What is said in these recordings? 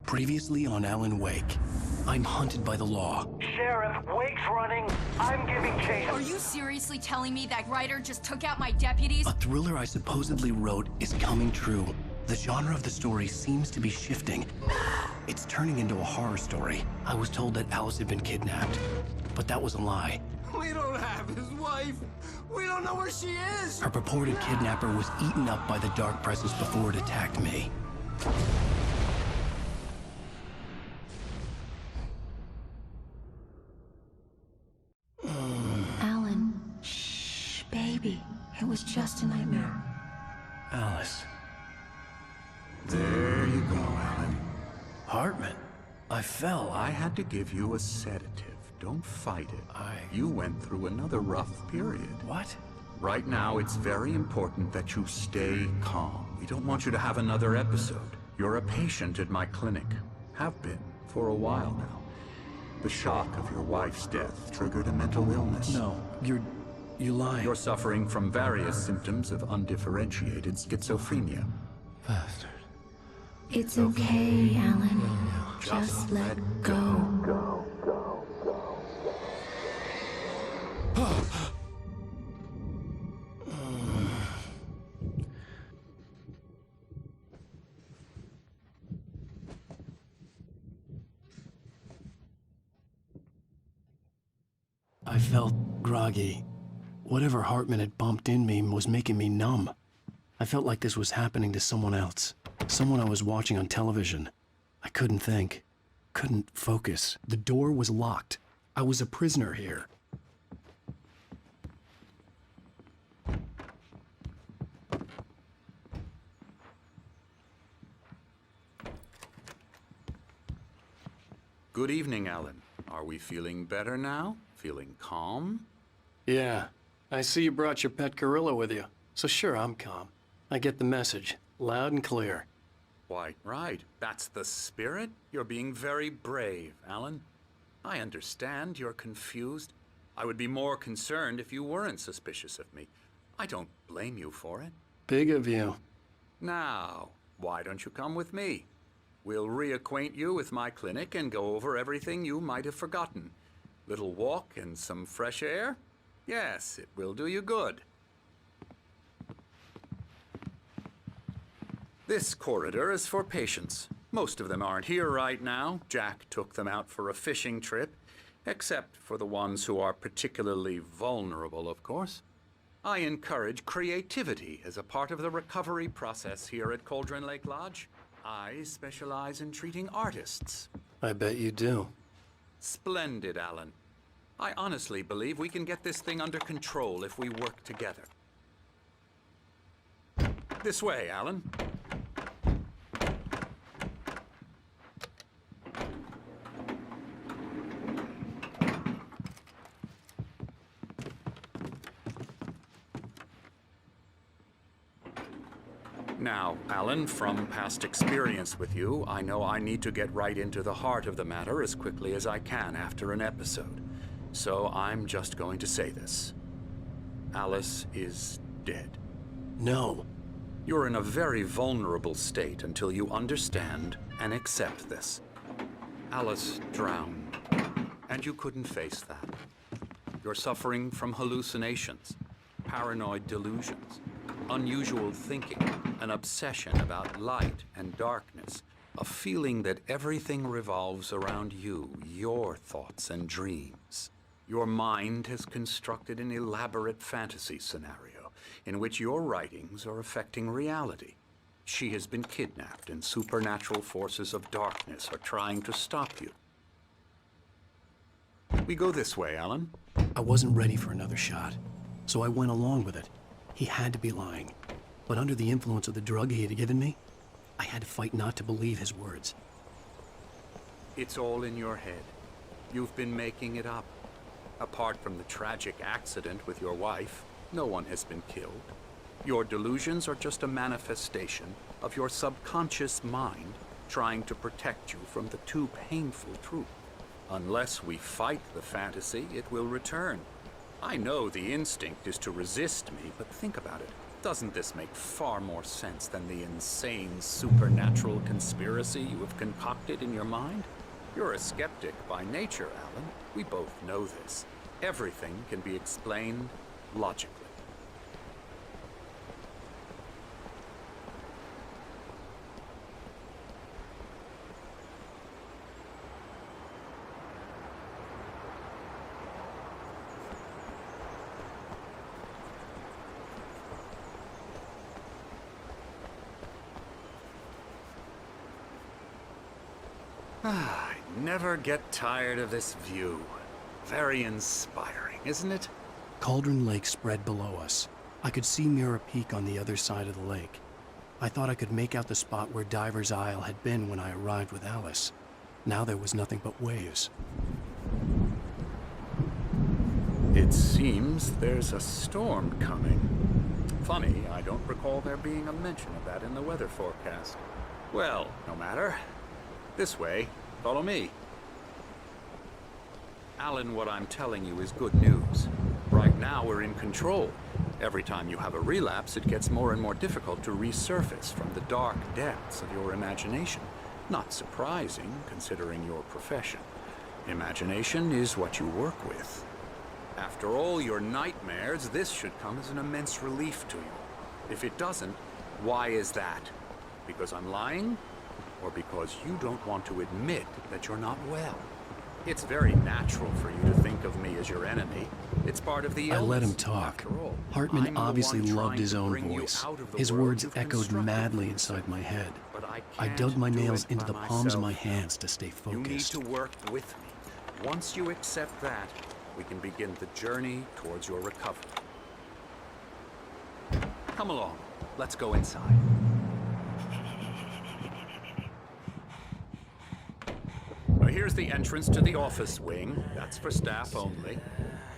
Previously on Alan Wake, I'm hunted by the law. Sheriff, Wake's running. I'm giving chase. Are you seriously telling me that writer just took out my deputies? A thriller I supposedly wrote is coming true. The genre of the story seems to be shifting. It's turning into a horror story. I was told that Alice had been kidnapped, but that was a lie. We don't have his wife. We don't know where she is. Her purported kidnapper was eaten up by the dark presence before it attacked me. Alan, shh, baby. It was just a nightmare. Alice. There you go, Alan. Hartman. I fell. I had to give you a sedative. Don't fight it. You went through another rough period. What? Right now, it's very important that you stay calm. We don't want you to have another episode. You're a patient at my clinic. Have been for a while now. The shock of your wife's death triggered a mental illness. No, you lie. You're suffering from various symptoms of undifferentiated schizophrenia. Bastard. It's okay, Alan. Just let go. I felt groggy. Whatever Hartman had bumped in me was making me numb. I felt like this was happening to someone else. Someone I was watching on television. I couldn't think. Couldn't focus. The door was locked. I was a prisoner here. Good evening, Alan. Are we feeling better now? Feeling calm? Yeah. I see you brought your pet gorilla with you. So sure, I'm calm. I get the message. Loud and clear. Quite right. That's the spirit. You're being very brave, Alan. I understand you're confused. I would be more concerned if you weren't suspicious of me. I don't blame you for it. Big of you. Now, why don't you come with me? We'll reacquaint you with my clinic and go over everything you might have forgotten. Little walk and some fresh air? Yes, it will do you good. This corridor is for patients. Most of them aren't here right now. Jack took them out for a fishing trip, except for the ones who are particularly vulnerable, of course. I encourage creativity as a part of the recovery process here at Cauldron Lake Lodge. I specialize in treating artists. I bet you do. Splendid, Alan. I honestly believe we can get this thing under control if we work together. This way, Alan. Now, Alan, from past experience with you, I know I need to get right into the heart of the matter as quickly as I can after an episode. So I'm just going to say this. Alice is dead. No. You're in a very vulnerable state until you understand and accept this. Alice drowned, and you couldn't face that. You're suffering from hallucinations, paranoid delusions, unusual thinking, an obsession about light and darkness, a feeling that everything revolves around you, your thoughts and dreams. Your mind has constructed an elaborate fantasy scenario in which your writings are affecting reality. She has been kidnapped and supernatural forces of darkness are trying to stop you. We go this way, Alan. I wasn't ready for another shot, so I went along with it. He had to be lying. But under the influence of the drug he had given me, I had to fight not to believe his words. It's all in your head. You've been making it up. Apart from the tragic accident with your wife, no one has been killed. Your delusions are just a manifestation of your subconscious mind trying to protect you from the too painful truth. Unless we fight the fantasy, it will return. I know the instinct is to resist me, but think about it. Doesn't this make far more sense than the insane supernatural conspiracy you have concocted in your mind? You're a skeptic by nature, Alan. We both know this. Everything can be explained logically. I never get tired of this view. Very inspiring, isn't it? Cauldron Lake spread below us. I could see Mirror Peak on the other side of the lake. I thought I could make out the spot where Diver's Isle had been when I arrived with Alice. Now there was nothing but waves. It seems there's a storm coming. Funny, I don't recall there being a mention of that in the weather forecast. Well, no matter. This way. Follow me. Alan, what I'm telling you is good news. Right now we're in control. Every time you have a relapse, it gets more and more difficult to resurface from the dark depths of your imagination. Not surprising, considering your profession. Imagination is what you work with. After all your nightmares, this should come as an immense relief to you. If it doesn't, why is that? Because I'm lying? Or because you don't want to admit that you're not well? It's very natural for you to think of me as your enemy. It's part of the illness. I let him talk. Hartman obviously loved his own voice. His words echoed madly inside my head. I dug my nails into the palms of my hands to stay focused. You need to work with me. Once you accept that, we can begin the journey towards your recovery. Come along. Let's go inside. Here's the entrance to the office wing. That's for staff only.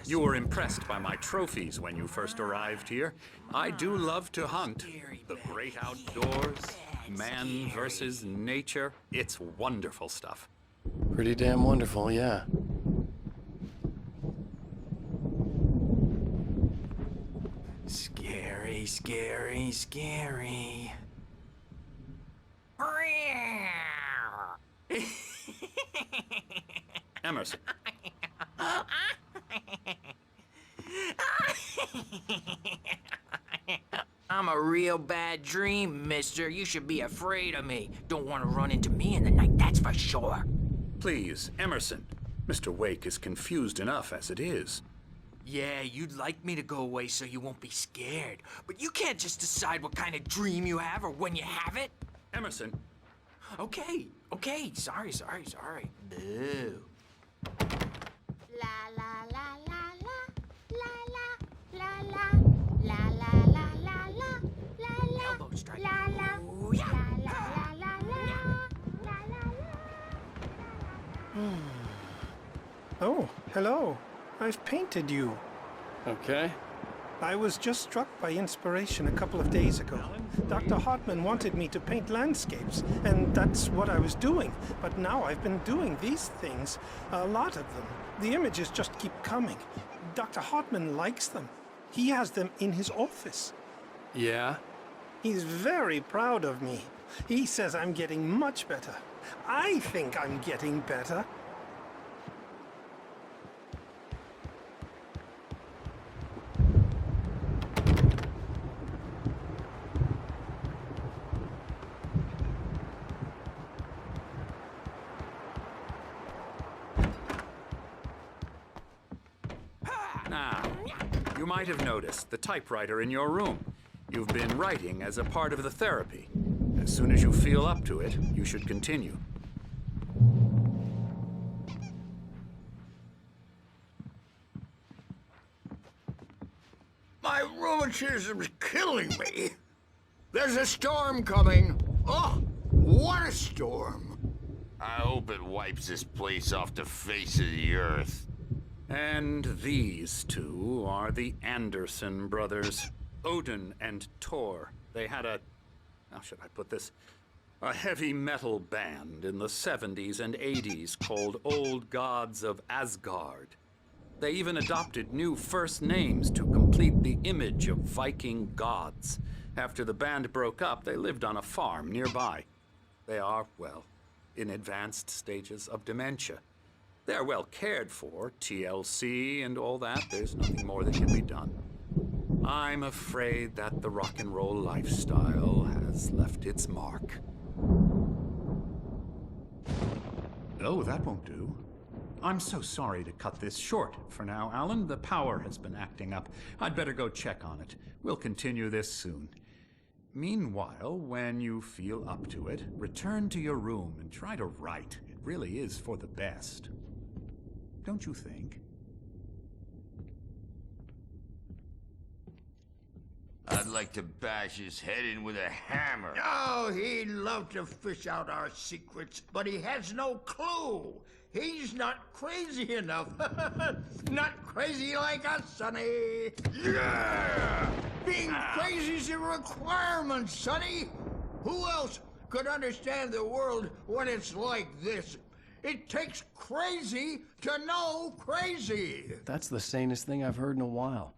You were impressed by my trophies when you first arrived here. I do love to hunt. The great outdoors, man versus nature. It's wonderful stuff. Pretty damn wonderful, yeah. Scary, scary, scary. Emerson. I'm a real bad dream, mister. You should be afraid of me. Don't want to run into me in the night, that's for sure. Please, Emerson. Mr. Wake is confused enough as it is. Yeah, you'd like me to go away so you won't be scared. But you can't just decide what kind of dream you have or when you have it. Emerson. Okay. Sorry. Boo. La la la la la la la la la la la la la la Elbow strike. la la Ooh, yeah. la la la la la. Oh, hello. I've painted you. Okay. I was just struck by inspiration a couple of days ago. Dr. Hartman wanted me to paint landscapes, and that's what I was doing. But now I've been doing these things, a lot of them. The images just keep coming. Dr. Hartman likes them. He has them in his office. Yeah? He's very proud of me. He says I'm getting much better. I think I'm getting better. Now, you might have noticed the typewriter in your room. You've been writing as a part of the therapy. As soon as you feel up to it, you should continue. My rheumatism's killing me. There's a storm coming. Oh, what a storm. I hope it wipes this place off the face of the earth. And these two are the Anderson brothers, Odin and Tor. They had how should I put this? A heavy metal band in the 70s and 80s called Old Gods of Asgard. They even adopted new first names to complete the image of Viking gods. After the band broke up, they lived on a farm nearby. They are, well, in advanced stages of dementia. They're well cared for, TLC and all that. There's nothing more that can be done. I'm afraid that the rock and roll lifestyle has left its mark. Oh, that won't do. I'm so sorry to cut this short for now, Alan. The power has been acting up. I'd better go check on it. We'll continue this soon. Meanwhile, when you feel up to it, return to your room and try to write. It really is for the best. Don't you think? I'd like to bash his head in with a hammer. Oh, he'd love to fish out our secrets, but he has no clue. He's not crazy enough. Not crazy like us, Sonny. Yeah! Being crazy's a requirement, Sonny. Who else could understand the world when it's like this? It takes crazy to know crazy. That's the sanest thing I've heard in a while.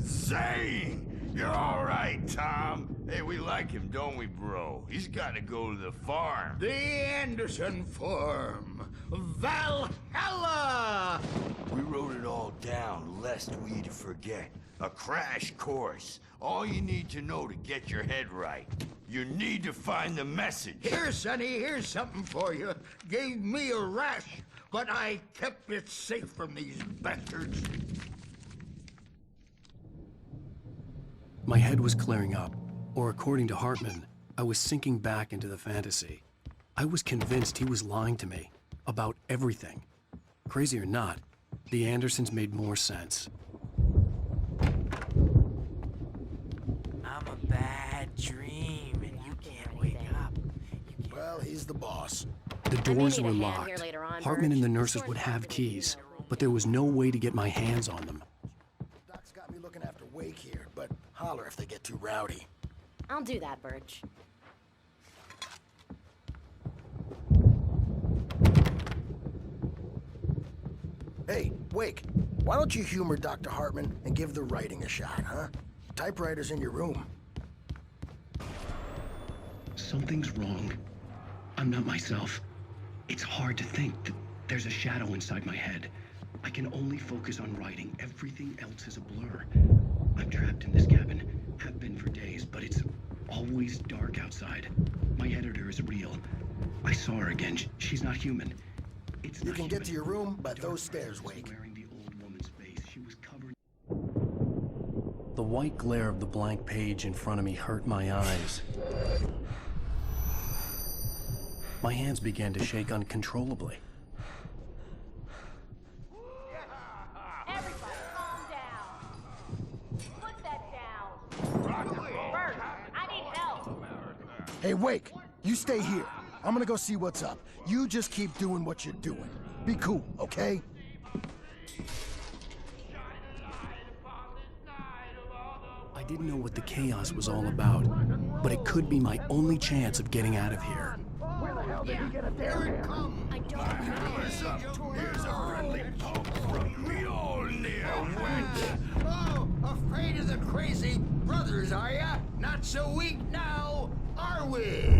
Zane! You're all right, Tom. Hey, we like him, don't we, bro? He's got to go to the farm. The Anderson Farm. Valhalla! We wrote it all down, lest we'd forget. A crash course. All you need to know to get your head right. You need to find the message. Here, Sonny, here's something for you. Gave me a rash, but I kept it safe from these bastards. My head was clearing up, or according to Hartman, I was sinking back into the fantasy. I was convinced he was lying to me about everything. Crazy or not, the Andersons made more sense. I'm a bad dream, and you can't wake up. Well, he's the boss. The doors were locked. Hartman and the nurses would have keys, but there was no way to get my hands on them. Doc's got me looking after Wake here, but holler if they get too rowdy. I'll do that, Birch. Hey, Wake, why don't you humor Dr. Hartman and give the writing a shot, huh? Typewriter's in your room. Something's wrong. I'm not myself. It's hard to think that there's a shadow inside my head. I can only focus on writing. Everything else is a blur. I'm trapped in this cabin. Have been for days, but it's always dark outside. My editor is real. I saw her again. She's not human. You can get to your room by those stairs, Wake. Wearing the old woman's face. She was covered. The white glare of the blank page in front of me hurt my eyes. My hands began to shake uncontrollably. Everybody, calm down. Put that down. Birch, I need help. Hey, Wake, you stay here. I'm gonna go see what's up. You just keep doing what you're doing. Be cool, okay? I didn't know what the chaos was all about, but it could be my only chance of getting out of here. Where the hell did he get it there? Here it comes. I don't Here's a friendly poke from me old near went. Oh, afraid of the crazy brothers, are ya? Not so weak now, are we?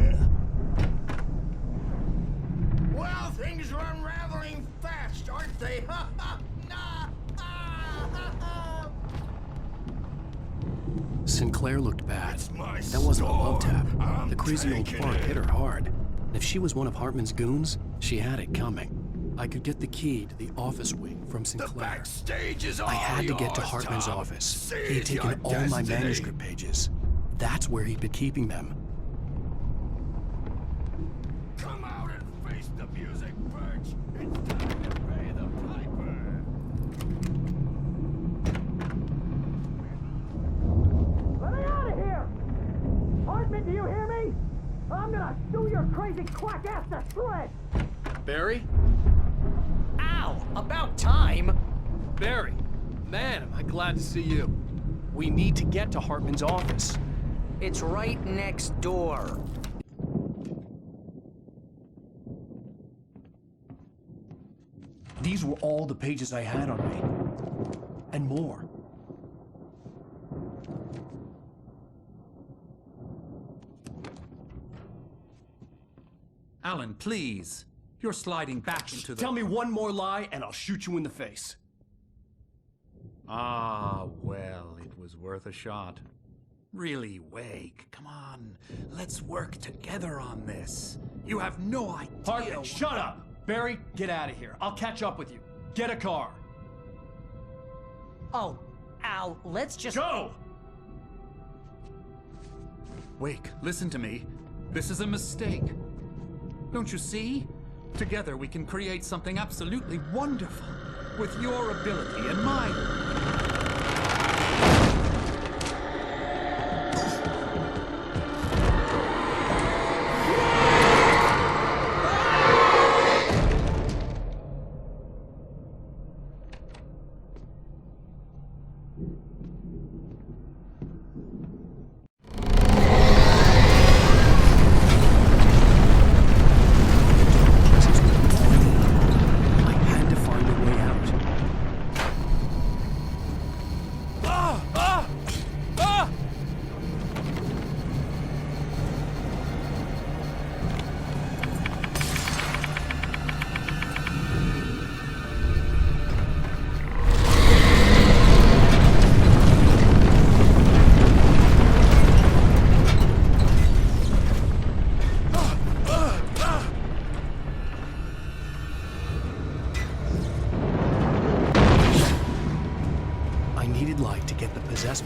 Well, things are unraveling fast, aren't they? Ha ha! Sinclair looked bad. That wasn't a love tap. The crazy old fart hit her hard. And if she was one of Hartman's goons, she had it coming. I could get the key to the office wing from Sinclair. Backstage is all I had to get to yours, Hartman's Tom. office. He Seize had taken your all my destiny. manuscript pages. That's where he'd been keeping them. Come out and face the music, Birch. It's time to pay the piper. Let me out of here! Hartman, do you hear me? I'm gonna sew your crazy quack ass to shreds! Barry? Ow! About time! Barry! Man, am I glad to see you. We need to get to Hartman's office. It's right next door. These were all the pages I had on me. And more. Alan, please. You're sliding back into the... Tell me one more lie and I'll shoot you in the face. Ah, well, it was worth a shot. Really, Wake, come on. Let's work together on this. You have no idea... Hartman, shut up! Barry, get out of here. I'll catch up with you. Get a car. Oh, Al, let's just... Go! Wake, listen to me. This is a mistake. Don't you see? Together we can create something absolutely wonderful. With your ability and mine.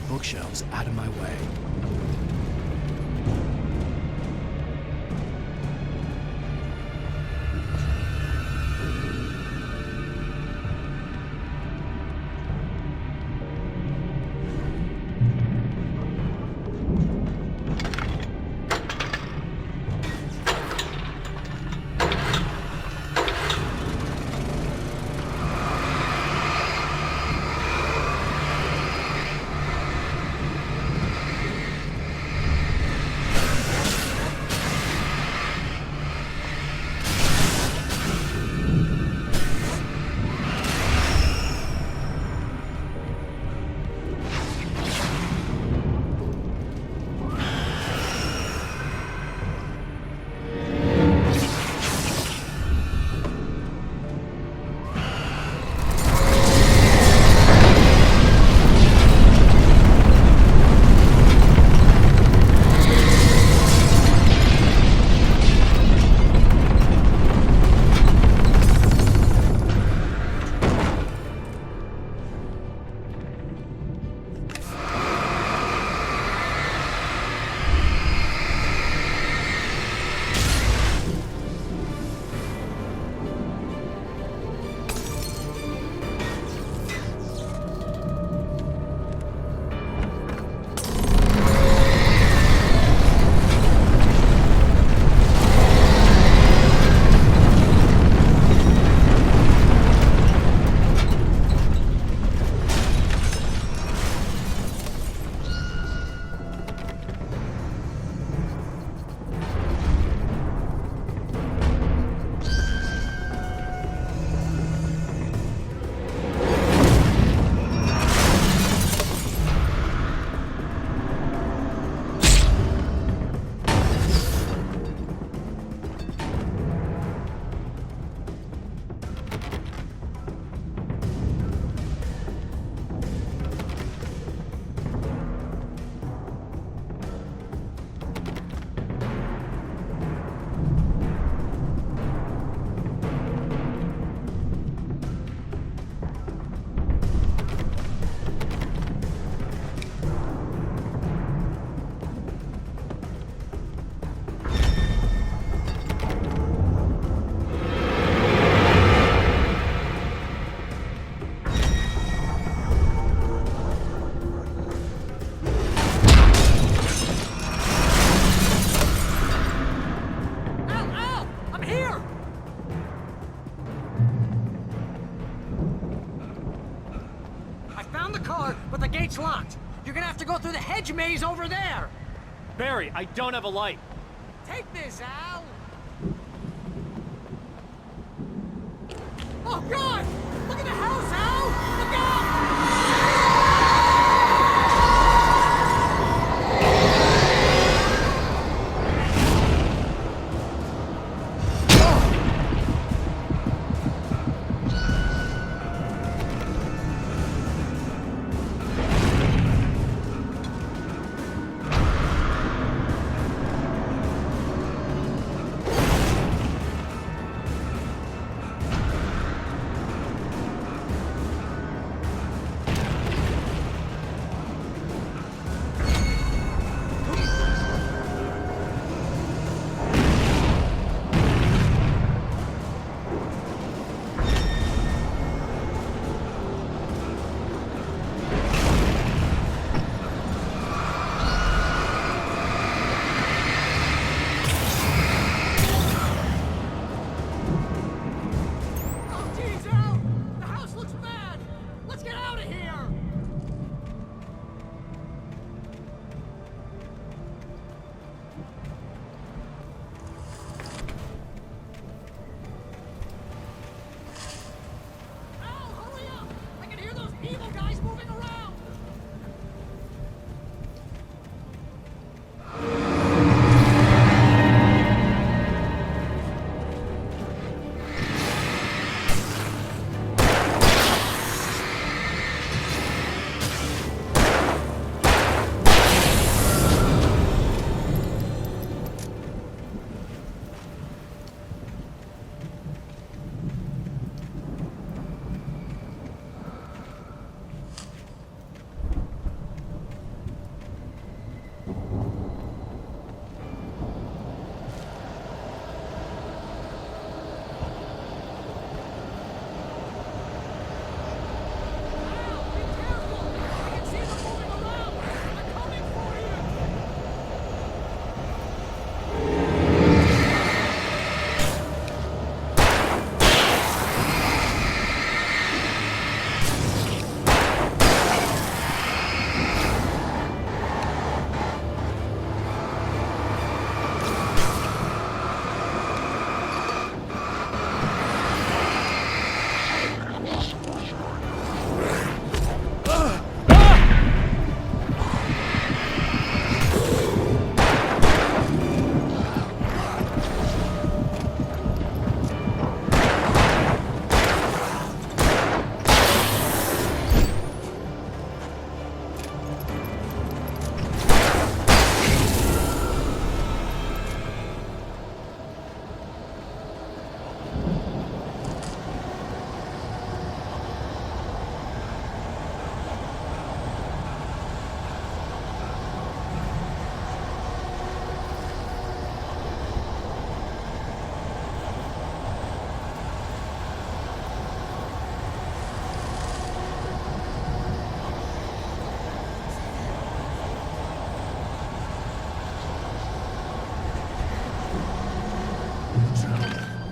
Bookshelves out of my way. gate's locked. You're gonna have to go through the hedge maze over there. Barry, I don't have a light. Take this, Al. Oh, God!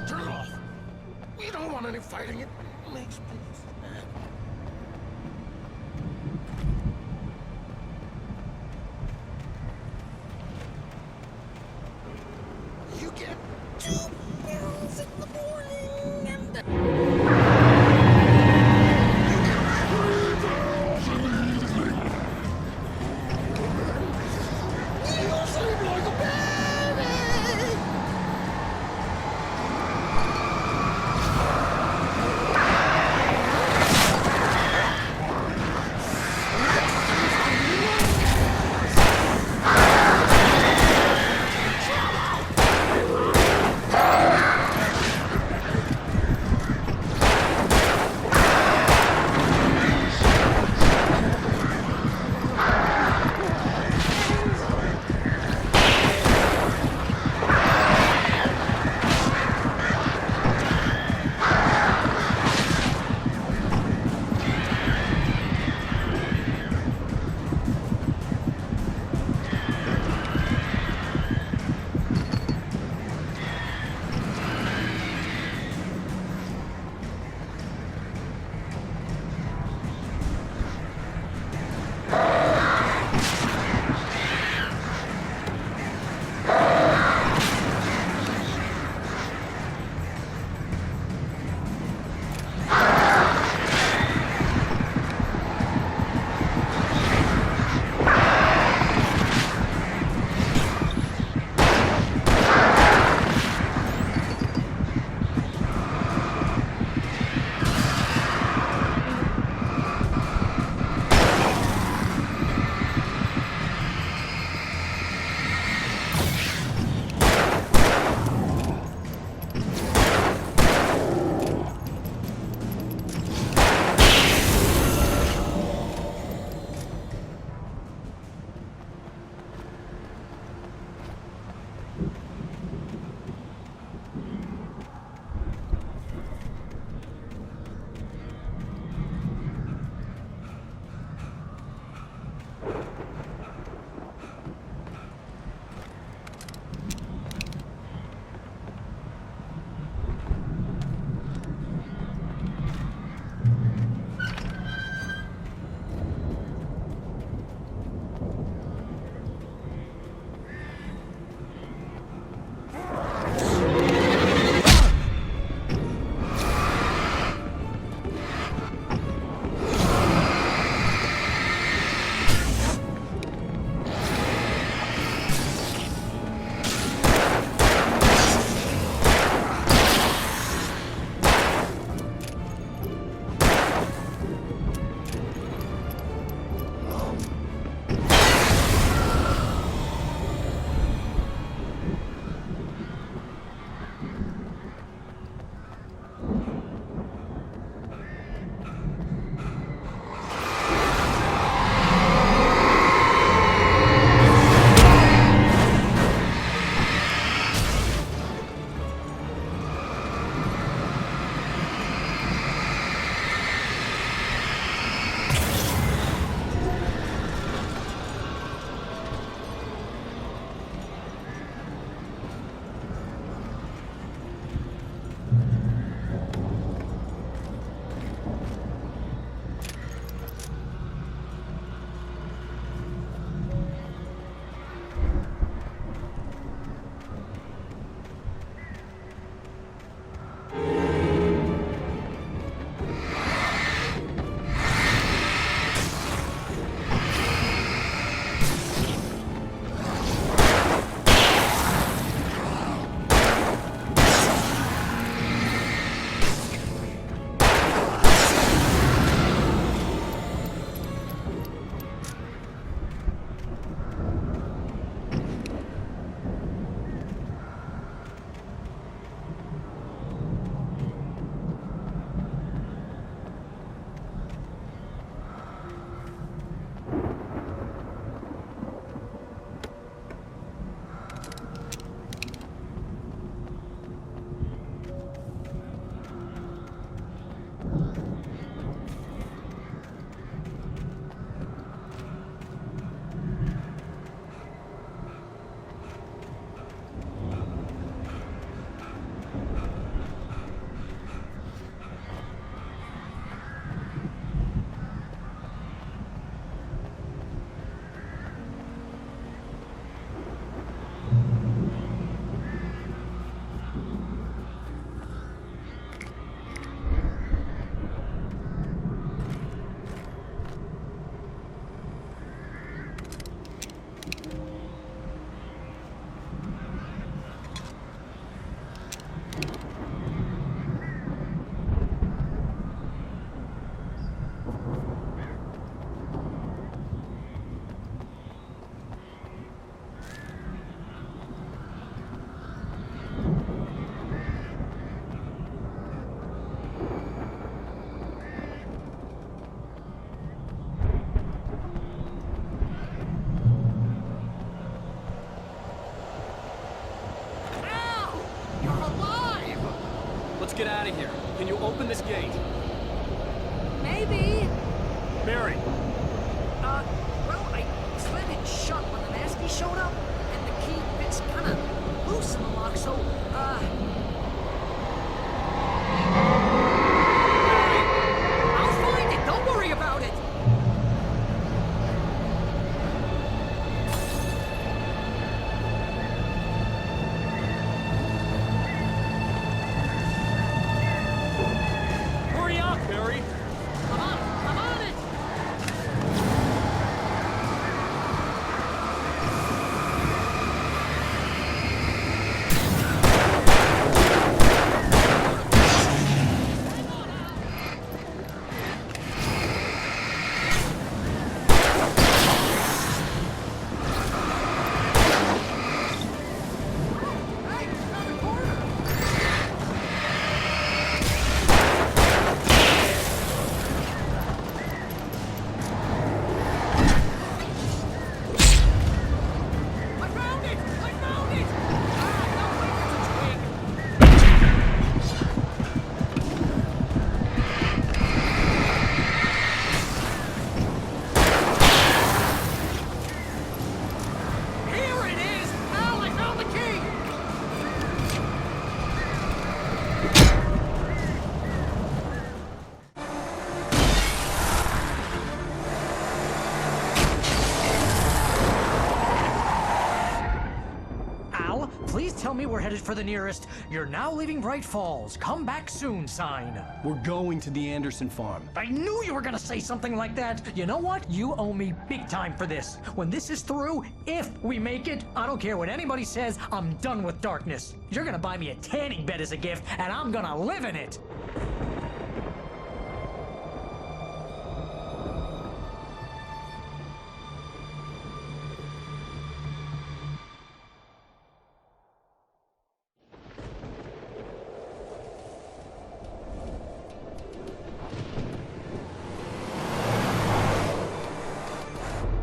Turn it off. We don't want any fighting. It makes me sad. You get 2 pills in the morning and then... You sleep like a baby! get out of here. Can you open this gate? Maybe. Barry. Well, I slammed it shut when the nasty showed up, and the key fits kind of loose in the lock, so, I'll find it, don't worry about it! Hurry up, Barry! I'm on it! Tell me we're headed for the nearest "You're now leaving Bright Falls. Come back soon" sign. We're going to the Anderson farm. I knew you were gonna say something like that. You know what? You owe me big time for this. When this is through, if we make it, I don't care what anybody says, I'm done with darkness. You're gonna buy me a tanning bed as a gift, and I'm gonna live in it.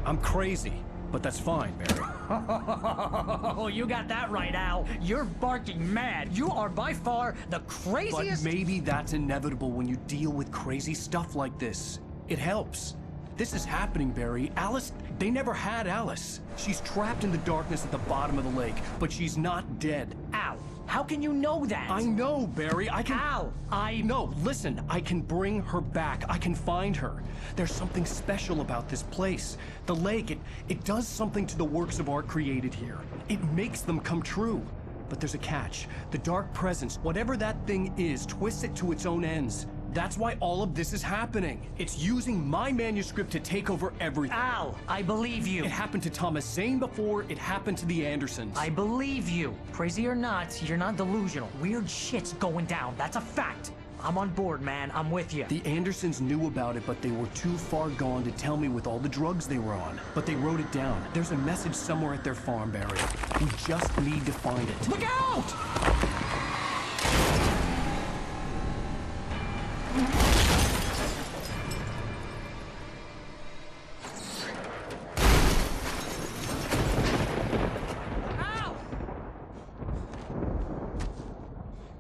I'm crazy, but that's fine, Barry. Oh, you got that right, Al. You're barking mad. You are by far the craziest... But maybe that's inevitable when you deal with crazy stuff like this. It helps. This is happening, Barry. Alice, they never had Alice. She's trapped in the darkness at the bottom of the lake, but she's not dead. Al, how can you know that? I know, Barry. I can... Al, No, listen. I can bring her back. I can find her. There's something special about this place. The lake, it does something to the works of art created here. It makes them come true. But there's a catch. The dark presence, whatever that thing is, twists it to its own ends. That's why all of this is happening. It's using my manuscript to take over everything. Al, I believe you. It happened to Thomas Zane before, it happened to the Andersons. I believe you. Crazy or not, you're not delusional. Weird shit's going down. That's a fact. I'm on board, man. I'm with you. The Andersons knew about it, but they were too far gone to tell me with all the drugs they were on. But they wrote it down. There's a message somewhere at their farm, Barry. We just need to find it. Look out! Ow!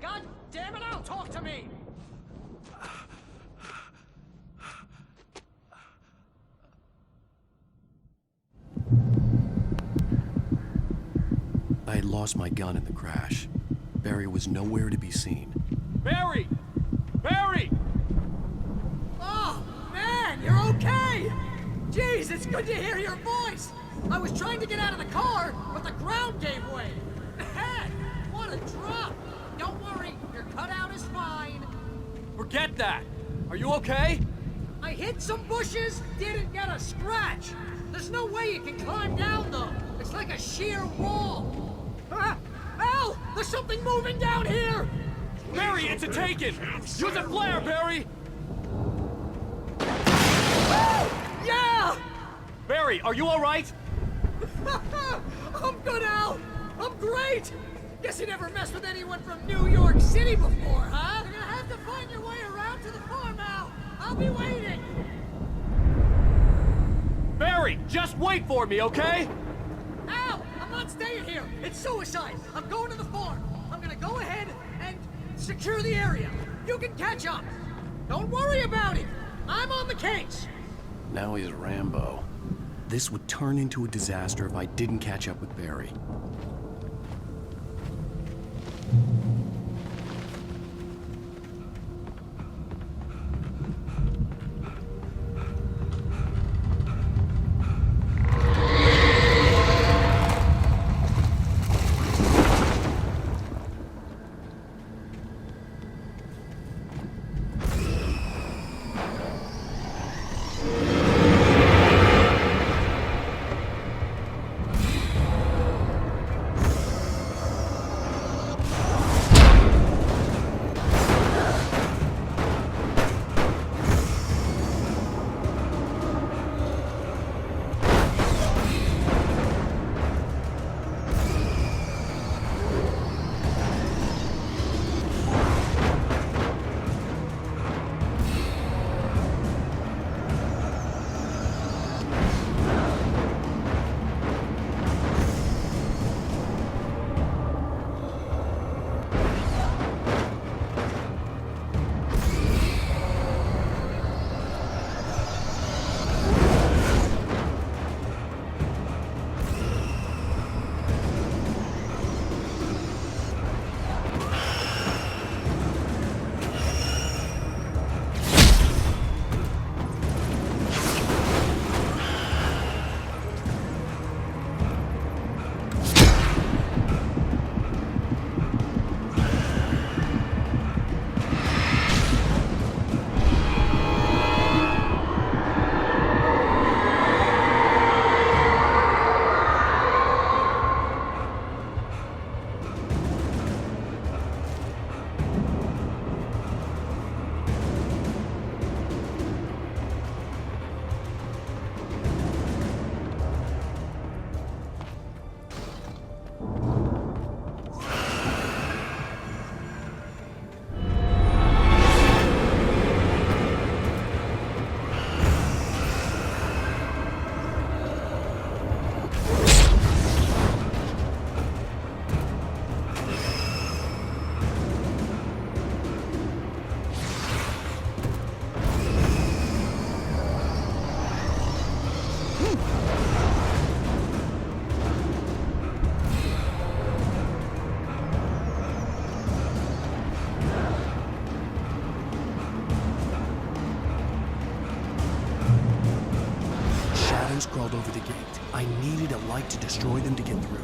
God damn it, Al, talk to me! I had lost my gun in the crash. Barry was nowhere to be seen. Barry! Barry! Oh, man, you're okay! Jeez, it's good to hear your voice! I was trying to get out of the car, but the ground gave way. Man, what a drop! Don't worry, your cutout is fine. Forget that! Are you okay? I hit some bushes, didn't get a scratch. There's no way you can climb down, though. It's like a sheer wall. Ah! Al! There's something moving down here! Barry, it's a taken! Use a flare, Barry! Yeah! Barry, are you alright? I'm good, Al! I'm great! Guess you never messed with anyone from New York City before, huh? You're gonna have to find your way around to the farm, Al! I'll be waiting! Barry, just wait for me, okay? Al! I'm not staying here! It's suicide! I'm going to the farm! I'm gonna go ahead and Secure the area. You can catch up. Don't worry about it. I'm on the case. Now he's Rambo. This would turn into a disaster if I didn't catch up with Barry. Crawled over the gate. I needed a light to destroy them to get through.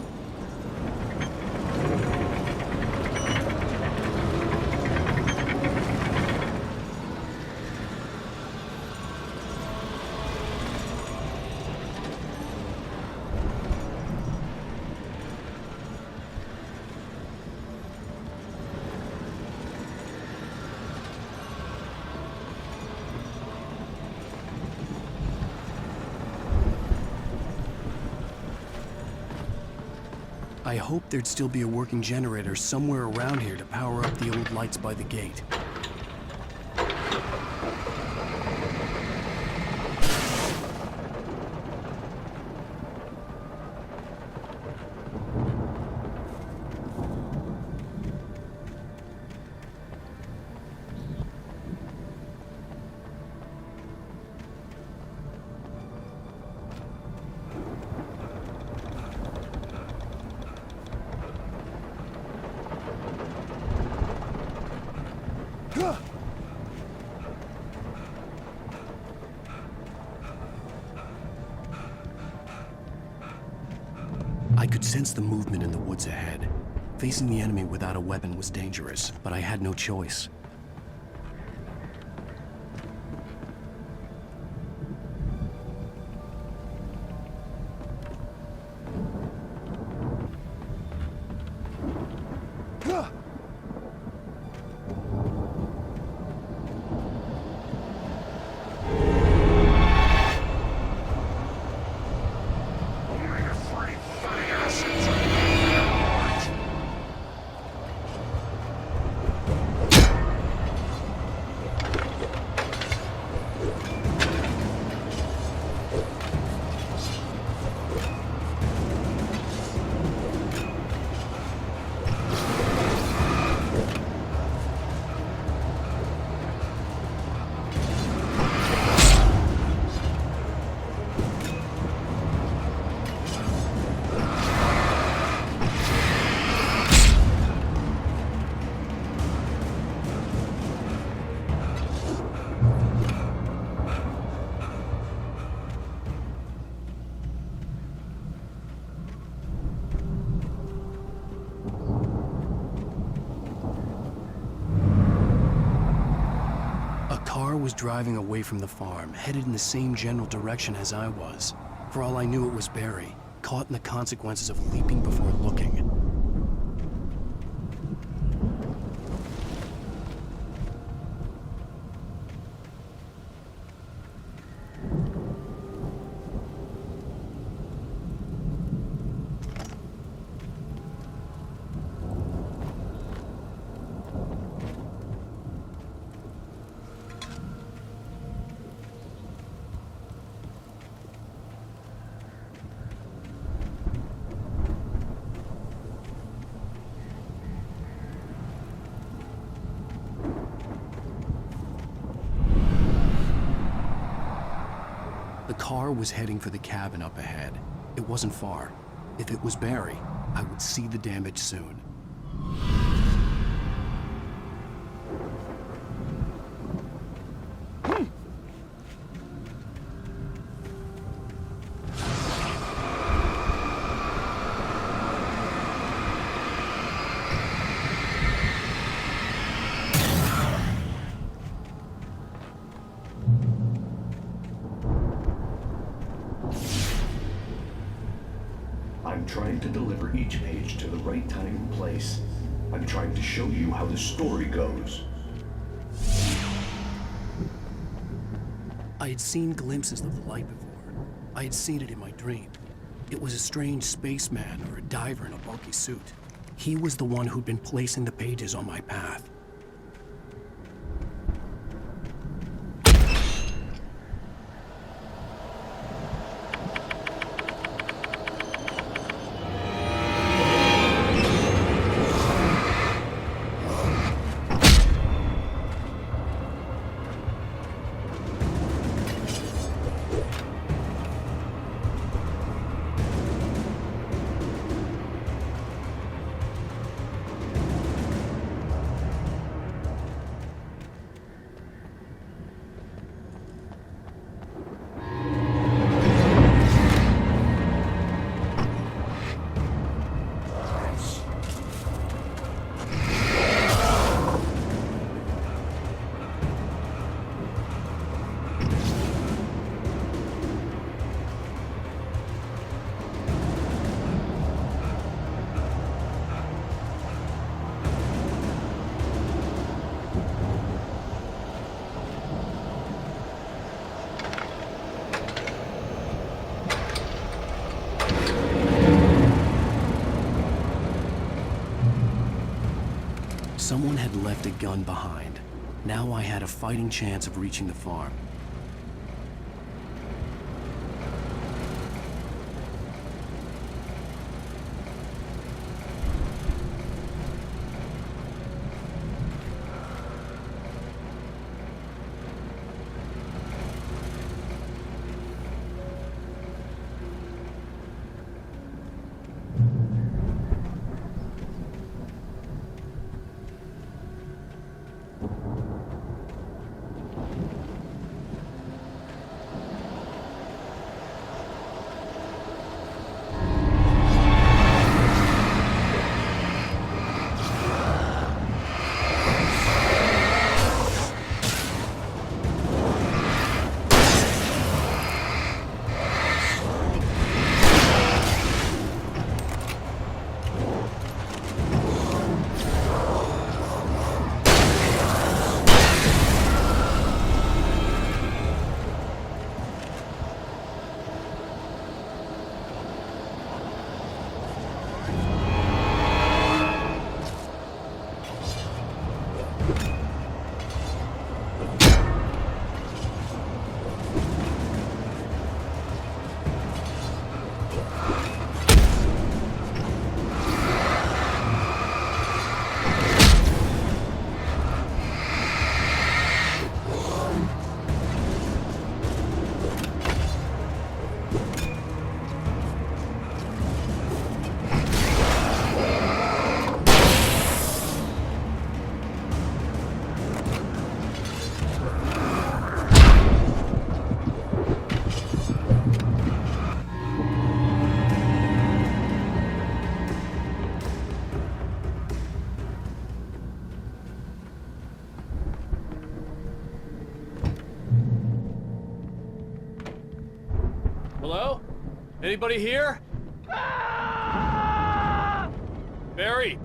I hoped there'd still be a working generator somewhere around here to power up the old lights by the gate. I could sense the movement in the woods ahead. Facing the enemy without a weapon was dangerous, but I had no choice. car was driving away from the farm, headed in the same general direction as I was. For all I knew, it was Barry, caught in the consequences of leaping before looking. The car was heading for the cabin up ahead. It wasn't far. If it was Barry, I would see the damage soon. I'm trying to deliver each page to the right time and place. I'm trying to show you how the story goes. I had seen glimpses of the light before. I had seen it in my dream. It was a strange spaceman or a diver in a bulky suit. He was the one who'd been placing the pages on my path. Someone had left a gun behind. Now I had a fighting chance of reaching the farm. Anybody here? Barry!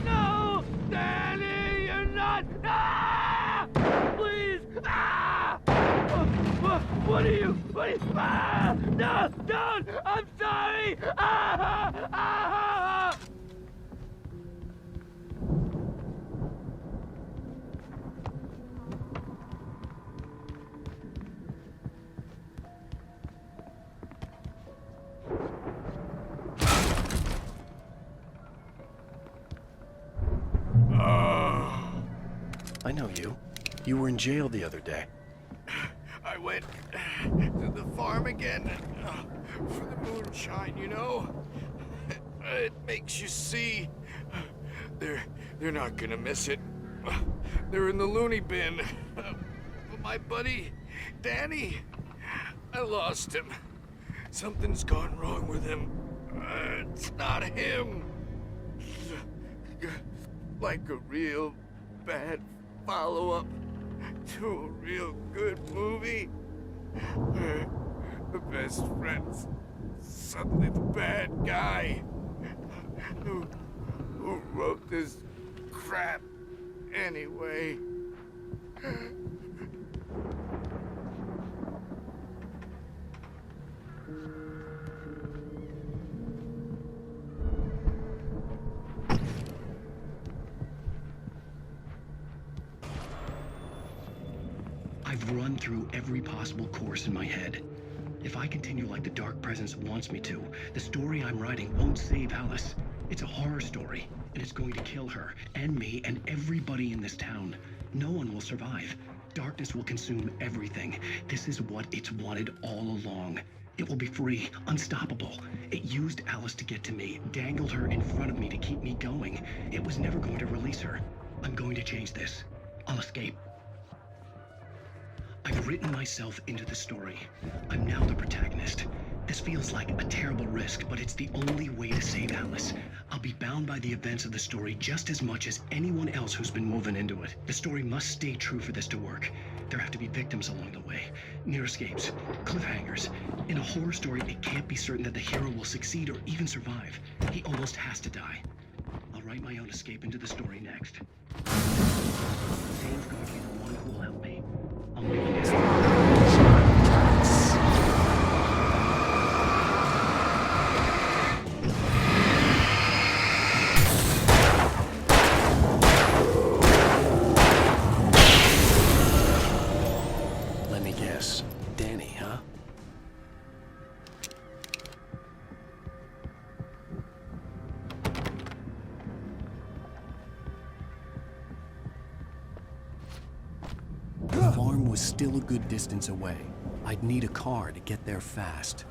No! Danny, you're not! Please! What are you? No! Don't! I'm sorry! I know you. You were in jail the other day. I went to the farm again for the moonshine, you know? It makes you see. They're not gonna miss it. They're in the loony bin. But my buddy, Danny, I lost him. Something's gone wrong with him. It's not him. Like a real bad follow-up to a real good movie. The best friend's suddenly the bad guy. Who wrote this crap anyway? I've run through every possible course in my head. If I continue like the Dark Presence wants me to, the story I'm writing won't save Alice. It's a horror story, and it's going to kill her, and me, and everybody in this town. No one will survive. Darkness will consume everything. This is what it's wanted all along. It will be free, unstoppable. It used Alice to get to me, dangled her in front of me to keep me going. It was never going to release her. I'm going to change this. I'll escape. I've written myself into the story. I'm now the protagonist. This feels like a terrible risk, but it's the only way to save Alice. I'll be bound by the events of the story just as much as anyone else who's been woven into it. The story must stay true for this to work. There have to be victims along the way, near escapes, cliffhangers. In a horror story, it can't be certain that the hero will succeed or even survive. He almost has to die. I'll write my own escape into the story next. Zane's going to be the one who will help me. I'll make it. Let me guess. Danny, huh? The farm was still a good distance away. I'd need a car to get there fast.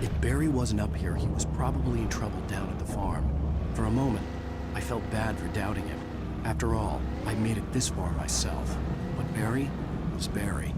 If Barry wasn't up here, he was probably in trouble down at the farm. For a moment, I felt bad for doubting him. After all, I made it this far myself. But Barry was Barry.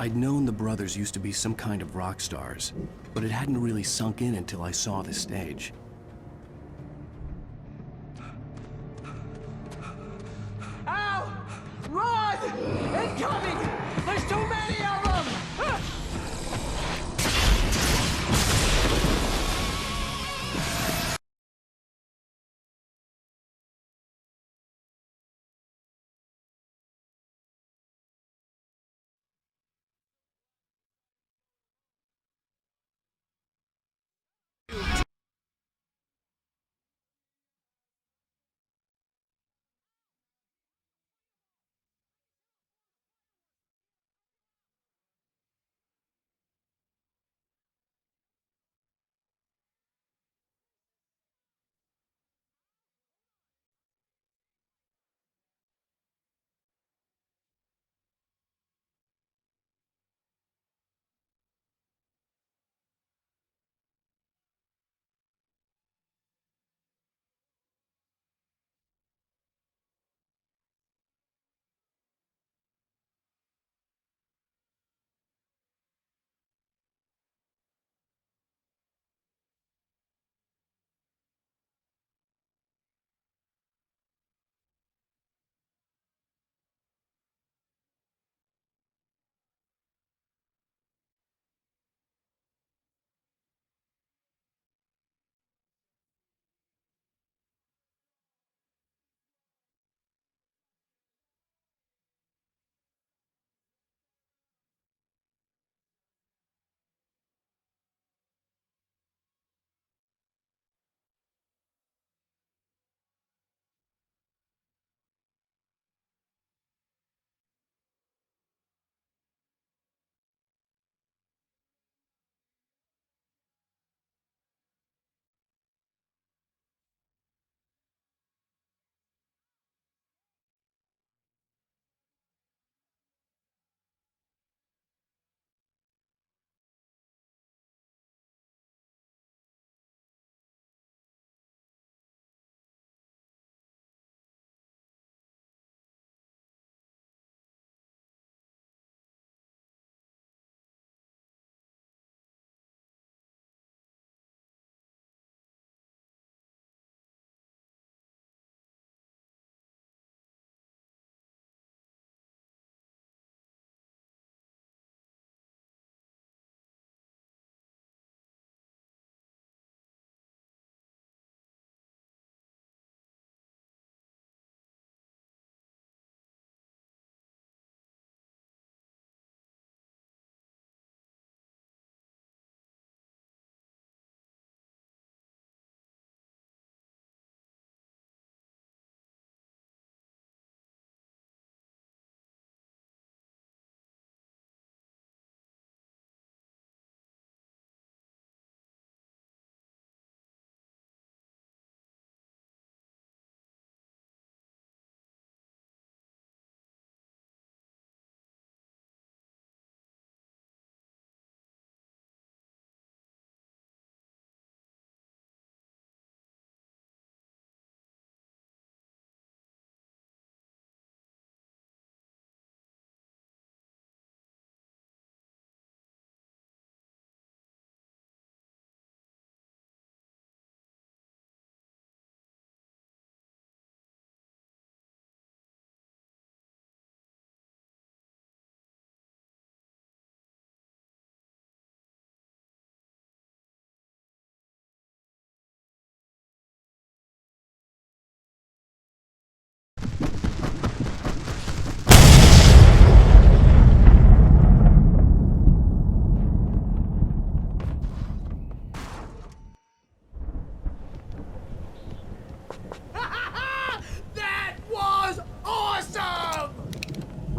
I'd known the brothers used to be some kind of rock stars, but it hadn't really sunk in until I saw the stage. Al! Run! Incoming! There's too many of them!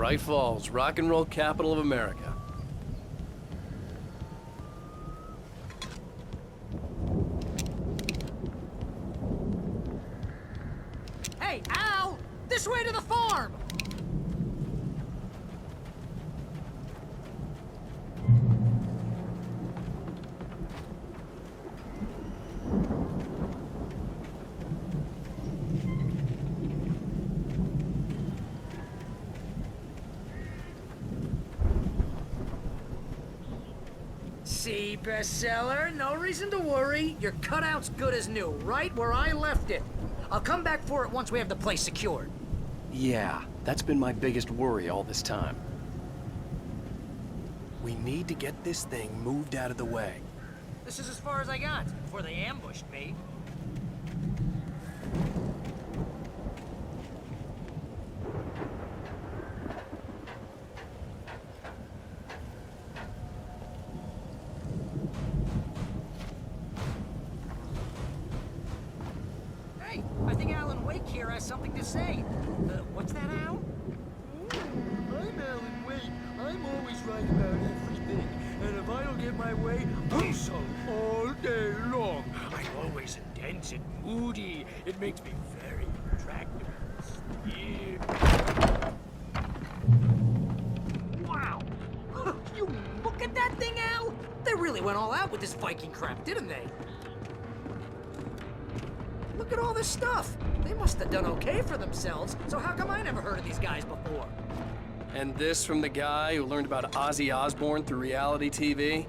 Bright Falls, rock and roll capital of America. Hey, Al! This way to the farm! Repeat bestseller, no reason to worry. Your cutout's good as new, right where I left it. I'll come back for it once we have the place secured. Yeah, that's been my biggest worry all this time. We need to get this thing moved out of the way. This is as far as I got before they ambushed me. Hey, I think Alan Wake here has something to say. What's that, Al? I'm Alan Wake. I'm always right about everything. And if I don't get my way, I'm so all day long. I'm always intense and moody. It makes me very attractive. Yeah. Wow! You look at that thing, Al! They really went all out with this Viking crap, didn't they? Look at all this stuff. They must have done okay for themselves, so how come I never heard of these guys before? And this from the guy who learned about Ozzy Osbourne through reality TV?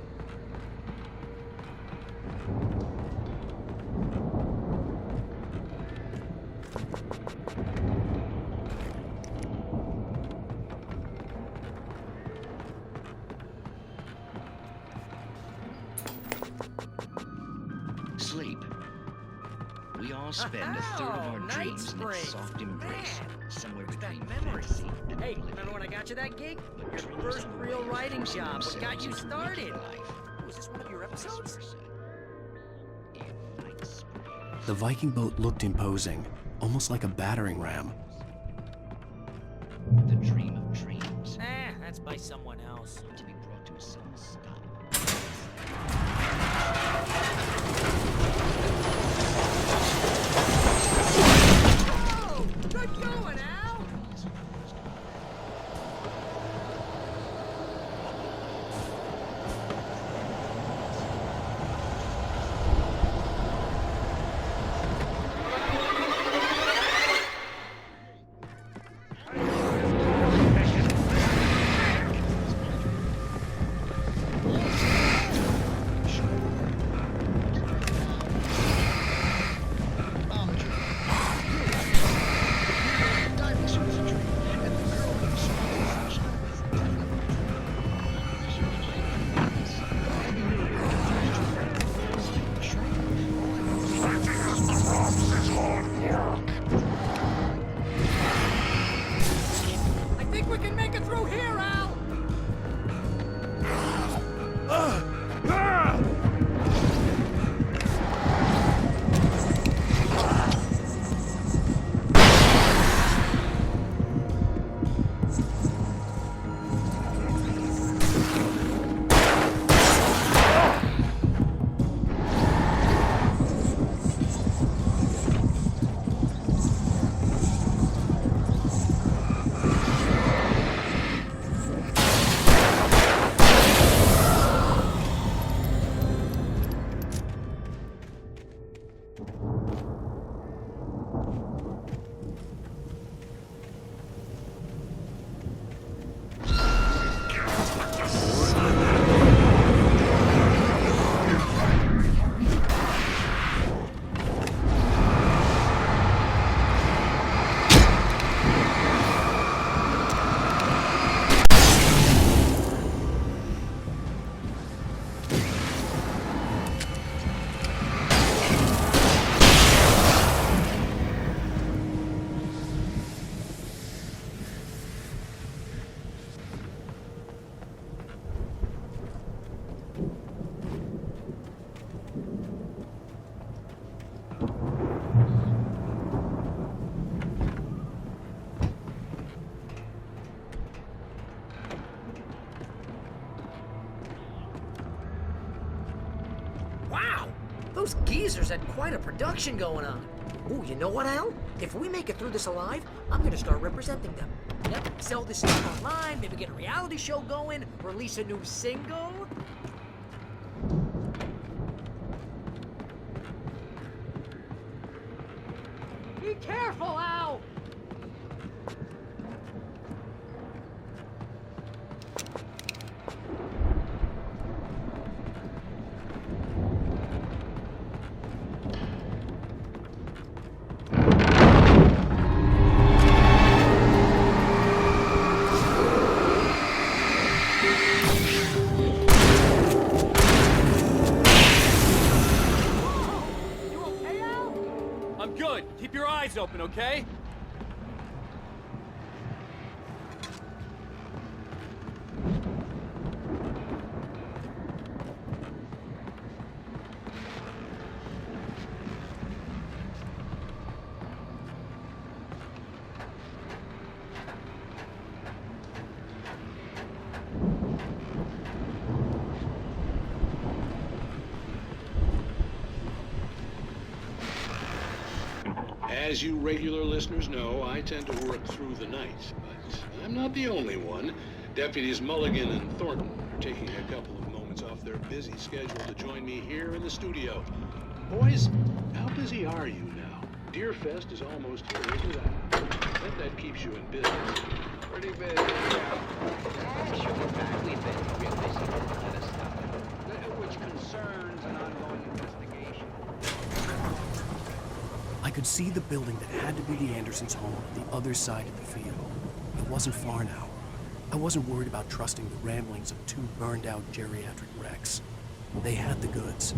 Sleep. We all spend a third of our dreams in that soft embrace, somewhere between fantasy and Hey, remember when I got you that gig? Your first real writing job. What got you started? Was this one of your episodes? The Viking boat looked imposing, almost like a battering ram. The dream of dreams. That's by someone else. To be brought to a sudden stop. Oh, good going, Al! I think we can make it through here, Al! Wow! Those geezers had quite a production going on. Ooh, you know what, Al? If we make it through this alive, I'm gonna start representing them. Yep, sell this stuff online, maybe get a reality show going, release a new single. Be careful, Al! Good. Keep your eyes open, okay? As you regular listeners know, I tend to work through the night, but I'm not the only one. Deputies Mulligan and Thornton are taking a couple of moments off their busy schedule to join me here in the studio. Boys, how busy are you now? Deerfest is almost here, isn't it? I bet that keeps you in business. Pretty busy, yeah. Actually, in fact, we've been real busy with other stuff, which concerns an ongoing investigation. I could see the building that had to be the Andersons' home on the other side of the field. It wasn't far now. I wasn't worried about trusting the ramblings of two burned-out geriatric wrecks. They had the goods.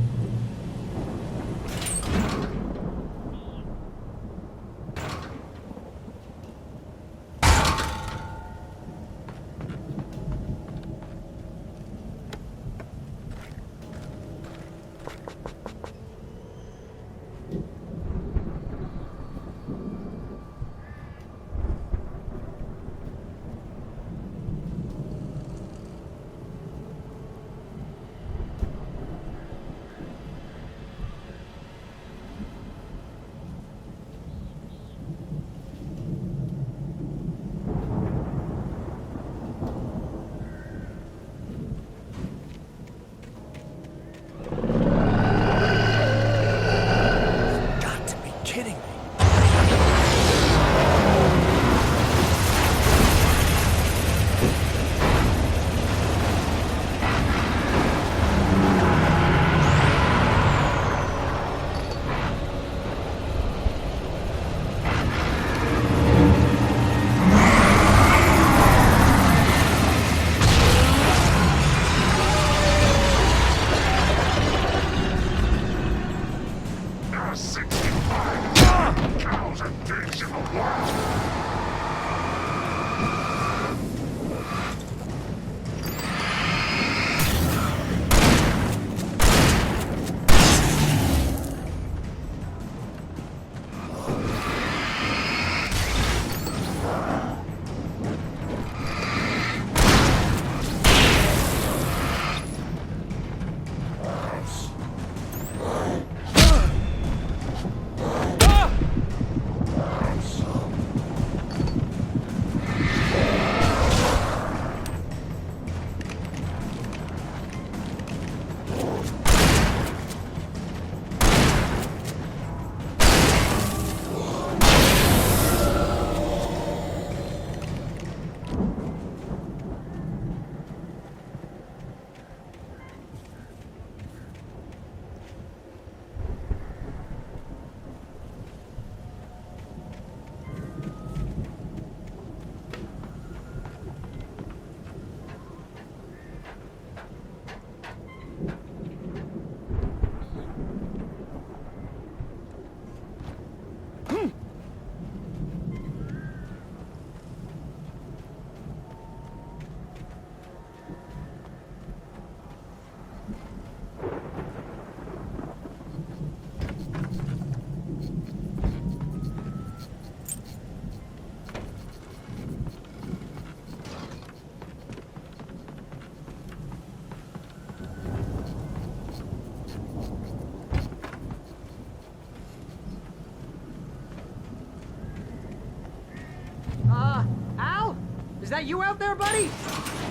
Al? Is that you out there, buddy?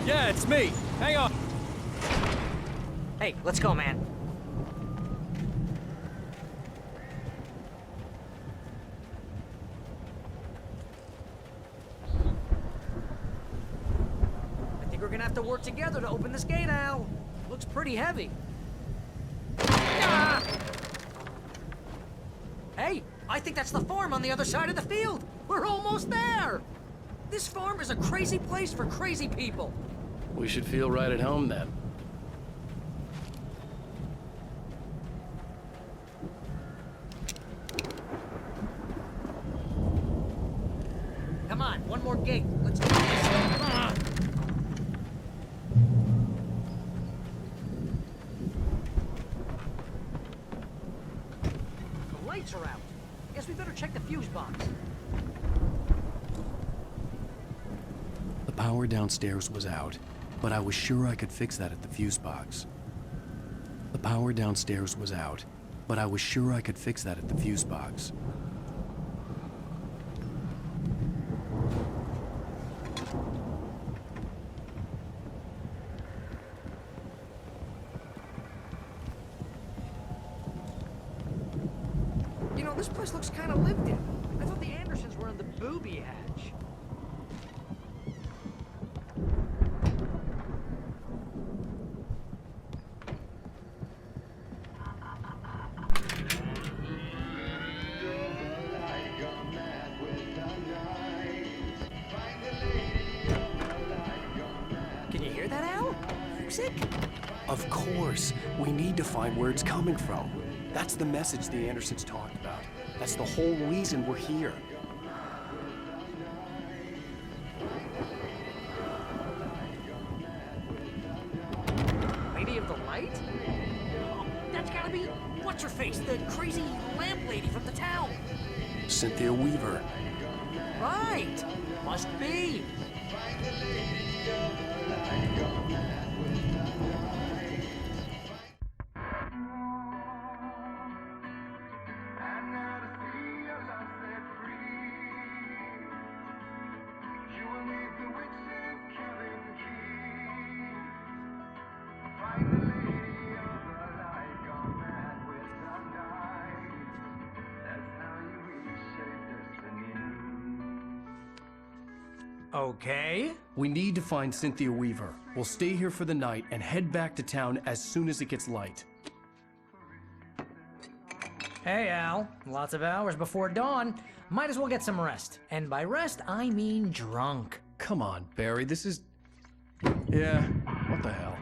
Yeah, it's me. Hang on. Hey, let's go, man. I think we're gonna have to work together to open this gate, Al. Looks pretty heavy. Ah! Hey, I think that's the farm on the other side of the field. We're almost there. This farm is a crazy place for crazy people. We should feel right at home then. on, one more gate. Let's do this. The lights are out. Guess we better check the fuse box. The power downstairs was out, but I was sure I could fix that at the fuse box. The power downstairs was out, but I was sure I could fix that at the fuse box. You know, this place looks kind of lived in. I thought the Andersons were in the booby hatch. Can you hear that, Al? Music? Of course. We need to find where it's coming from. That's the message the Andersons talked about. That's the whole reason we're here. Lady of the Light? Oh, that's gotta be what's-her-face, the crazy lamp lady from the town. Cynthia Weaver. Right! Must be. Okay. We need to find Cynthia Weaver. We'll stay here for the night and head back to town as soon as it gets light. Hey, Al. Lots of hours before dawn. Might as well get some rest. And by rest, I mean drunk. Come on, Barry, this is... Yeah, what the hell?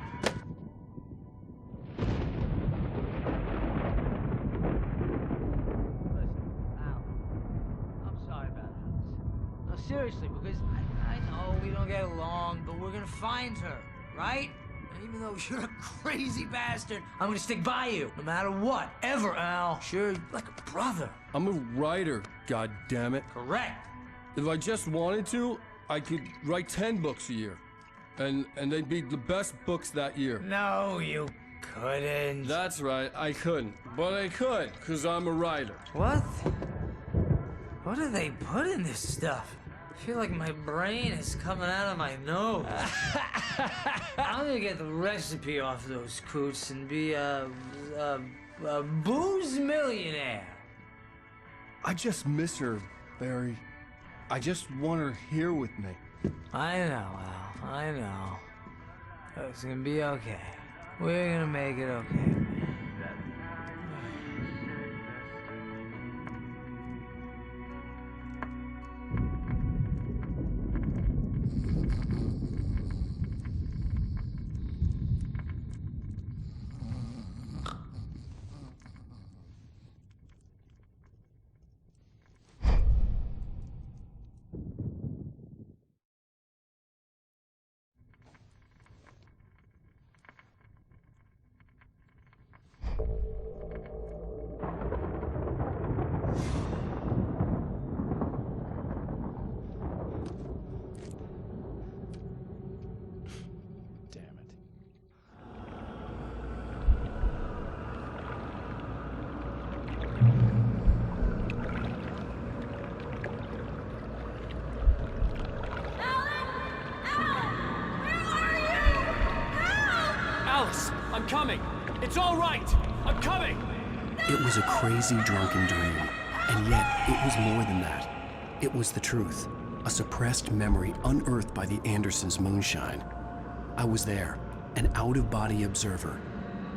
I'm sorry about this. No, seriously, because I know we don't get along, but we're gonna find her, right? And even though you're a crazy bastard, I'm gonna stick by you, no matter what, ever, Al. Sure, like a brother. I'm a writer, goddammit. Correct. If I just wanted to, I could write 10 books a year. And they'd be the best books that year. No, you couldn't. That's right, I couldn't. But I could, because I'm a writer. What? What do they put in this stuff? I feel like my brain is coming out of my nose. I'm gonna get the recipe off those coots and be a booze millionaire. I just miss her, Barry. I just want her here with me. I know, Al. I know. It's gonna be okay. We're gonna make it okay. I'm coming! It's all right! I'm coming! It was a crazy drunken dream, and yet it was more than that. It was the truth, a suppressed memory unearthed by the Andersons' moonshine. I was there, an out-of-body observer.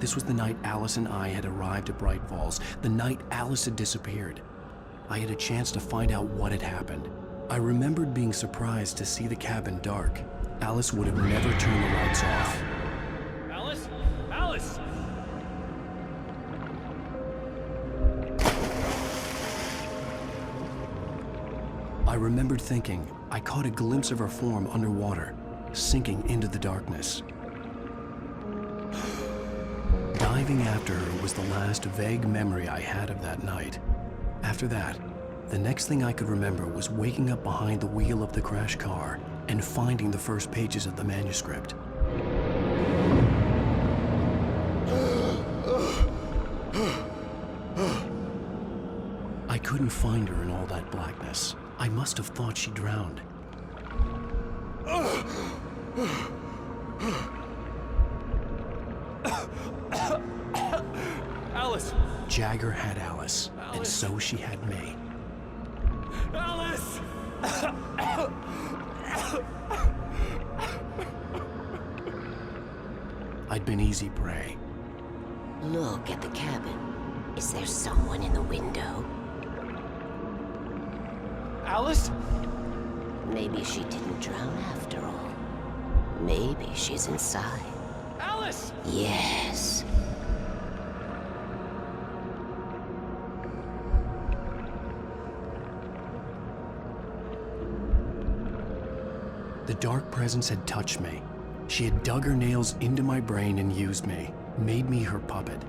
This was the night Alice and I had arrived at Bright Falls, the night Alice had disappeared. I had a chance to find out what had happened. I remembered being surprised to see the cabin dark. Alice would have never turned the lights off. Alice? Alice! I I remembered thinking I caught a glimpse of her form underwater, sinking into the darkness. Diving after her was the last vague memory I had of that night. After that, the next thing I could remember was waking up behind the wheel of the crashed car and finding the first pages of the manuscript. I couldn't find her in all that blackness. I must have thought she drowned. Alice! Jagger had Alice, and so she had me. Alice! I'd been easy prey. Look at the cabin. Is there someone in the window? Alice? Maybe she didn't drown after all. Maybe she's inside. Alice! Yes. The dark presence had touched me. She had dug her nails into my brain and used me, made me her puppet.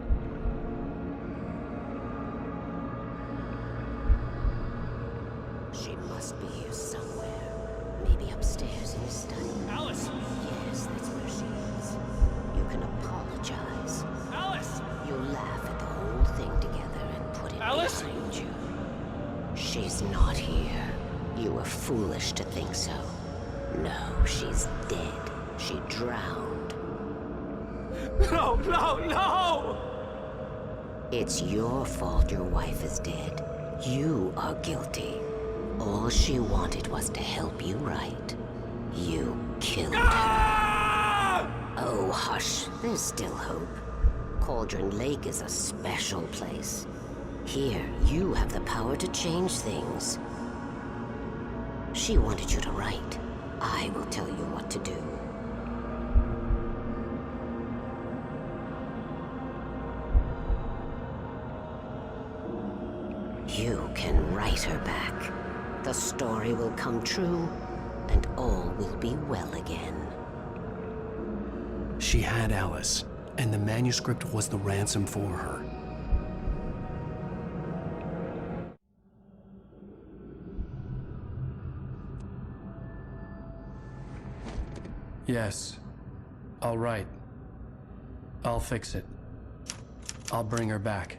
She must be here somewhere. Maybe upstairs in his study. Alice! Yes, that's where she is. You can apologize. Alice! You laugh at the whole thing together and put it Alice? behind you. She's not here. You were foolish to think so. No, she's dead. She drowned. No, no, no! It's your fault your wife is dead. You are guilty. All she wanted was to help you right. You killed her. Oh, hush. There's still hope. Cauldron Lake is a special place. Here, you have the power to change things. She wanted you to write. I will tell you what to do. You can write her back. The story will come true, and all will be well again. She had Alice, and the manuscript was the ransom for her. Yes. All right. I'll fix it. I'll bring her back.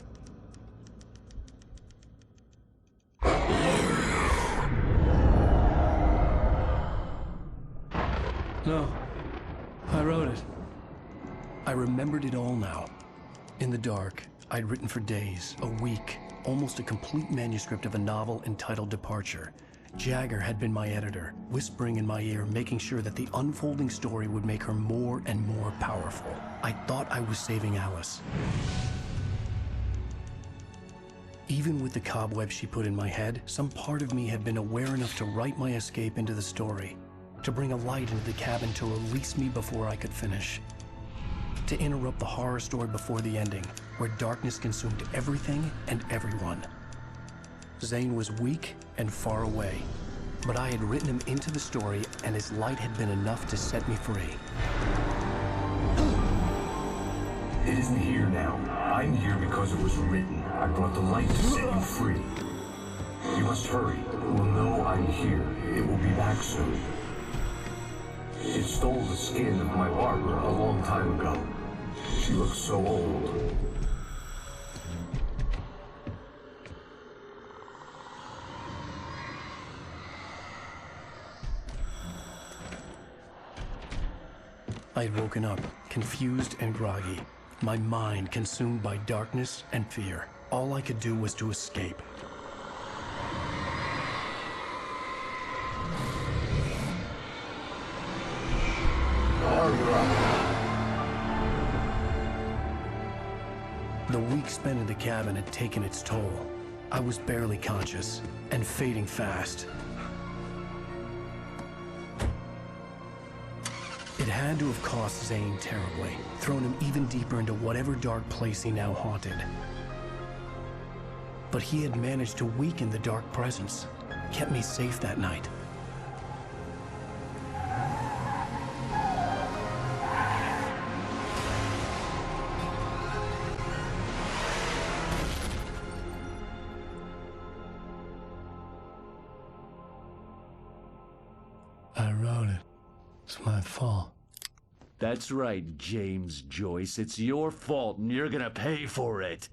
No. I wrote it. I remembered it all now. In the dark, I'd written for days, a week, almost a complete manuscript of a novel entitled Departure. Jagger had been my editor, whispering in my ear, making sure that the unfolding story would make her more and more powerful. I thought I was saving Alice. Even with the cobwebs she put in my head, some part of me had been aware enough to write my escape into the story, to bring a light into the cabin to release me before I could finish, to interrupt the horror story before the ending, where darkness consumed everything and everyone. Zane was weak and far away, but I had written him into the story, and his light had been enough to set me free. It isn't here now. I'm here because it was written. I brought the light to set you free. You must hurry. It will know I'm here. It will be back soon. It stole the skin of my Barbara a long time ago. She looks so old. I'd woken up, confused and groggy, my mind consumed by darkness and fear. All I could do was to escape. The week spent in the cabin had taken its toll. I was barely conscious, and fading fast. It had to have cost Zane terribly, thrown him even deeper into whatever dark place he now haunted. But he had managed to weaken the dark presence. kept me safe that night. I wrote it. It's my fault. That's right, James Joyce. It's your fault, and you're gonna pay for it.